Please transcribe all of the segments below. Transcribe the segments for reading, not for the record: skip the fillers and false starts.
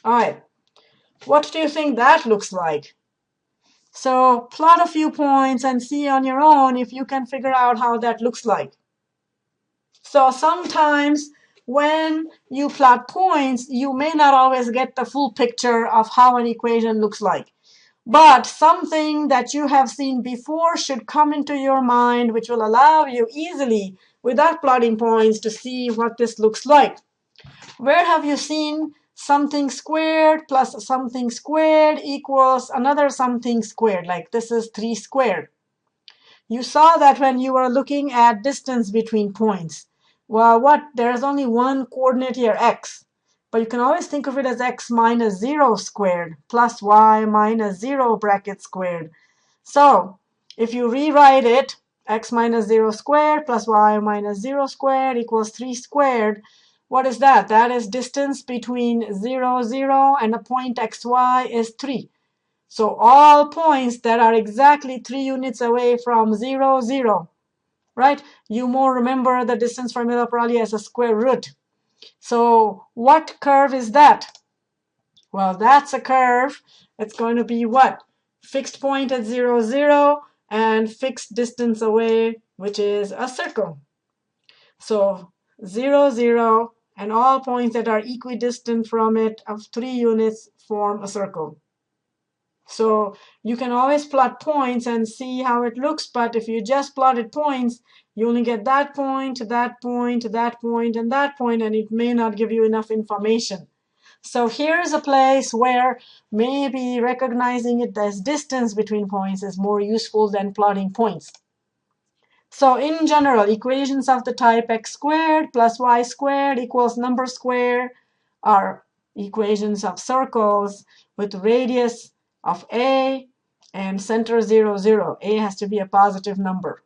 All right, what do you think that looks like? So plot a few points and see on your own if you can figure out how that looks like. So sometimes when you plot points, you may not always get the full picture of how an equation looks like. But something that you have seen before should come into your mind, which will allow you easily, without plotting points, to see what this looks like. Where have you seen something squared plus something squared equals another something squared? Like this is 3 squared. You saw that when you were looking at distance between points. Well, there's only one coordinate here, x. But you can always think of it as x minus 0 squared plus y minus 0 bracket squared. So if you rewrite it, x minus 0 squared plus y minus 0 squared equals 3 squared. What is that? That is distance between 0, 0 and a point xy is 3. So all points that are exactly 3 units away from 0, 0, right? You more remember the distance formula probably as a square root. So what curve is that? Well, that's a curve. It's going to be what? Fixed point at 0, 0 and fixed distance away, which is a circle. So 0, 0 and all points that are equidistant from it of 3 units form a circle. So you can always plot points and see how it looks, but if you just plotted points, you only get that point, that point, that point, and that point, and it may not give you enough information. So here's a place where maybe recognizing it as distance between points is more useful than plotting points. So in general, equations of the type x squared plus y squared equals number squared are equations of circles with radius of a and center 0, 0. A has to be a positive number.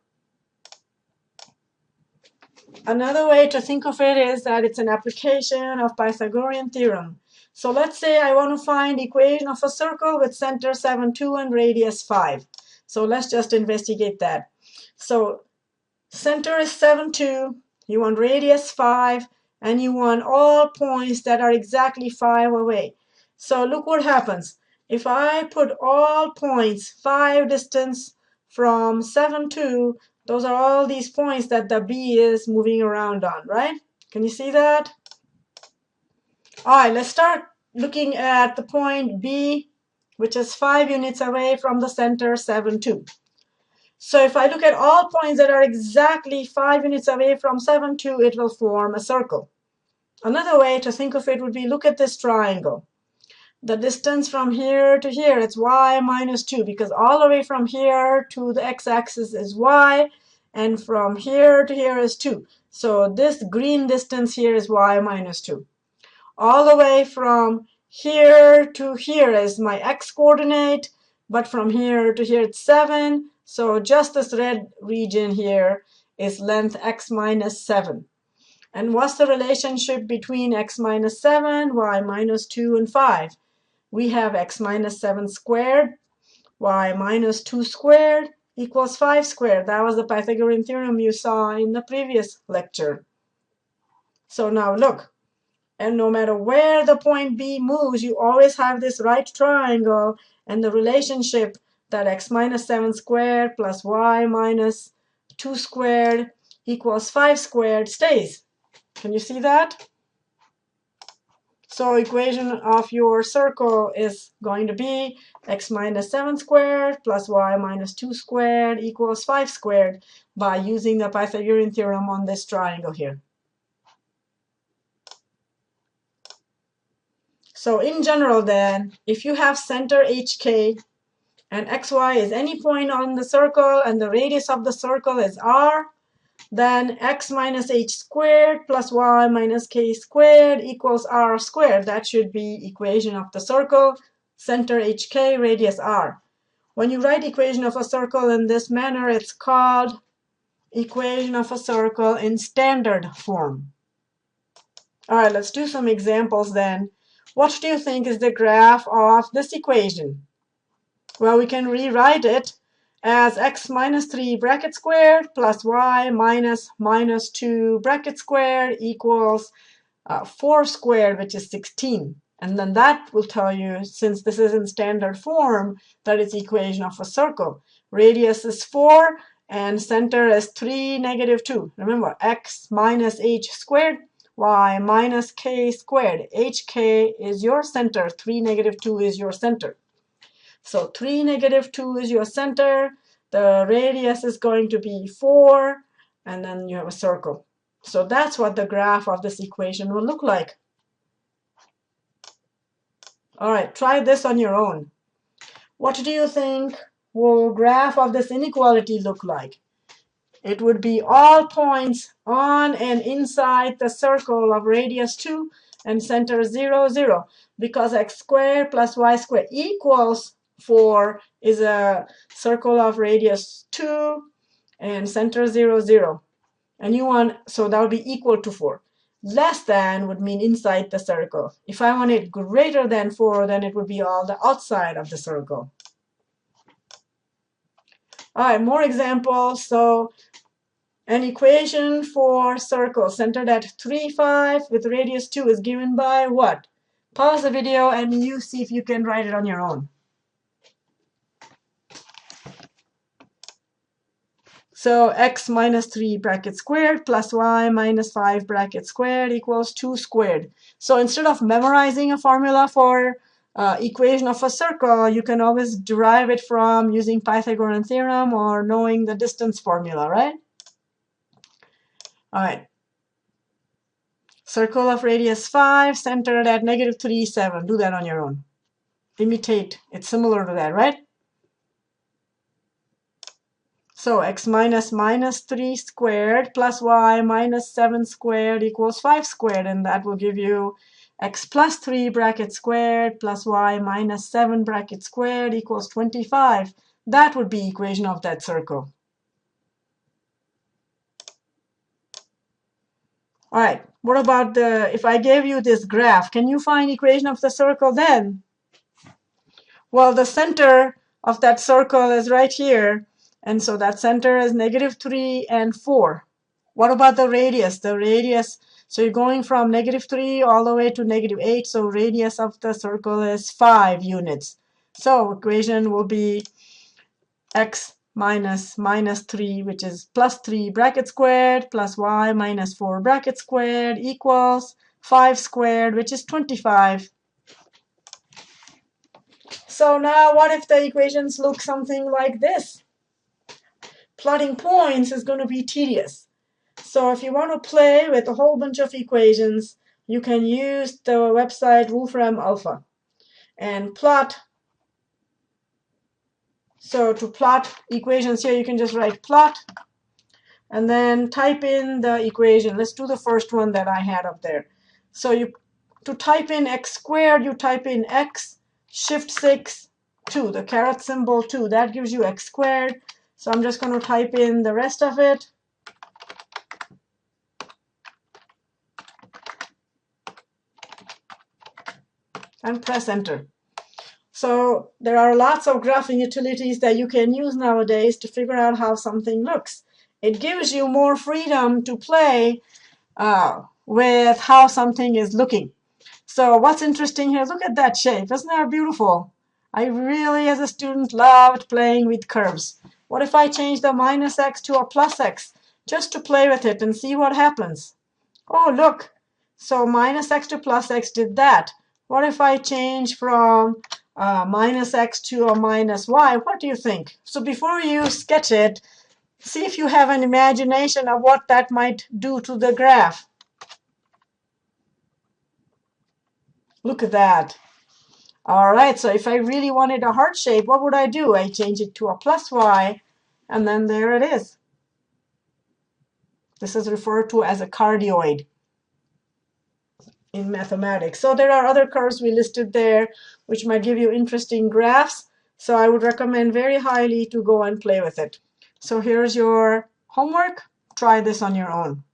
Another way to think of it is that it's an application of Pythagorean theorem. So let's say I want to find equation of a circle with center 7, 2 and radius 5. So let's just investigate that. So center is 7, 2, you want radius 5, and you want all points that are exactly 5 away. So look what happens. If I put all points 5 distance from 7, 2, those are all these points that the B is moving around on, right? Can you see that? All right, let's start looking at the point B, which is 5 units away from the center 7, 2. So if I look at all points that are exactly 5 units away from 7, 2, it will form a circle. Another way to think of it would be look at this triangle. The distance from here to here, it's y minus 2, because all the way from here to the x-axis is y, and from here to here is 2. So this green distance here is y minus 2. All the way from here to here is my x-coordinate, but from here to here it's 7. So just this red region here is length x minus 7. And what's the relationship between x minus 7, y minus 2, and 5? We have x minus 7 squared, y minus 2 squared equals 5 squared. That was the Pythagorean theorem you saw in the previous lecture. So now look, and no matter where the point B moves, you always have this right triangle, and the relationship that x minus 7 squared plus y minus 2 squared equals 5 squared stays. Can you see that? So equation of your circle is going to be x minus 7 squared plus y minus 2 squared equals 5 squared by using the Pythagorean theorem on this triangle here. So in general then, if you have center HK and xy is any point on the circle and the radius of the circle is r, then x minus h squared plus y minus k squared equals r squared. That should be equation of the circle, center hk, radius r. When you write equation of a circle in this manner, it's called equation of a circle in standard form. All right, let's do some examples then. What do you think is the graph of this equation? Well, we can rewrite it as x minus 3 bracket squared plus y minus 2 bracket squared equals 4 squared, which is 16. And then that will tell you, since this is in standard form, that it's equation of a circle. Radius is 4 and center is 3, -2. Remember, x minus h squared, y minus k squared. hk is your center, 3, -2 is your center. So 3, -2 is your center. The radius is going to be 4, and then you have a circle. So that's what the graph of this equation will look like. All right, try this on your own. What do you think will graph of this inequality look like? It would be all points on and inside the circle of radius 2 and center 0, 0, because x squared plus y squared equals 4 is a circle of radius 2 and center 0, 0. And you want, so that would be equal to 4. Less than would mean inside the circle. If I want it greater than 4, then it would be all the outside of the circle. All right, more examples. So an equation for circle centered at 3, 5 with radius 2 is given by what? Pause the video and you see if you can write it on your own. So x minus 3 bracket squared plus y minus 5 bracket squared equals 2 squared. So instead of memorizing a formula for equation of a circle, you can always derive it from using Pythagorean theorem or knowing the distance formula, right? All right. Circle of radius 5 centered at -3, 7. Do that on your own. Imitate. It's similar to that, right? So x minus -3 squared plus y minus 7 squared equals 5 squared. And that will give you x plus 3 bracket squared plus y minus 7 bracket squared equals 25. That would be equation of that circle. All right, what about if I gave you this graph, can you find equation of the circle then? Well, the center of that circle is right here. And so that center is -3 and 4. What about the radius? The radius, so you're going from -3 all the way to -8. So radius of the circle is 5 units. So equation will be x minus -3, which is plus 3 bracket squared, plus y minus 4 bracket squared equals 5 squared, which is 25. So now what if the equations look something like this? Plotting points is going to be tedious. So if you want to play with a whole bunch of equations, you can use the website Wolfram Alpha and plot. So to plot equations here, you can just write plot and then type in the equation. Let's do the first one that I had up there. So to type in x squared, you type in x, shift 6, 2, the caret symbol 2. That gives you x squared. So I'm just going to type in the rest of it. And press enter. So there are lots of graphing utilities that you can use nowadays to figure out how something looks. It gives you more freedom to play with how something is looking. So what's interesting here, look at that shape. Isn't that beautiful? I really, as a student, loved playing with curves. What if I change the -x to a +x just to play with it and see what happens? Oh, look. So -x to +x did that. What if I change from -x to a -y? What do you think? So before you sketch it, see if you have an imagination of what that might do to the graph. Look at that. All right, so if I really wanted a heart shape, what would I do? I change it to a +y, and then there it is. This is referred to as a cardioid in mathematics. So there are other curves we listed there which might give you interesting graphs. So I would recommend very highly to go and play with it. So here's your homework. Try this on your own.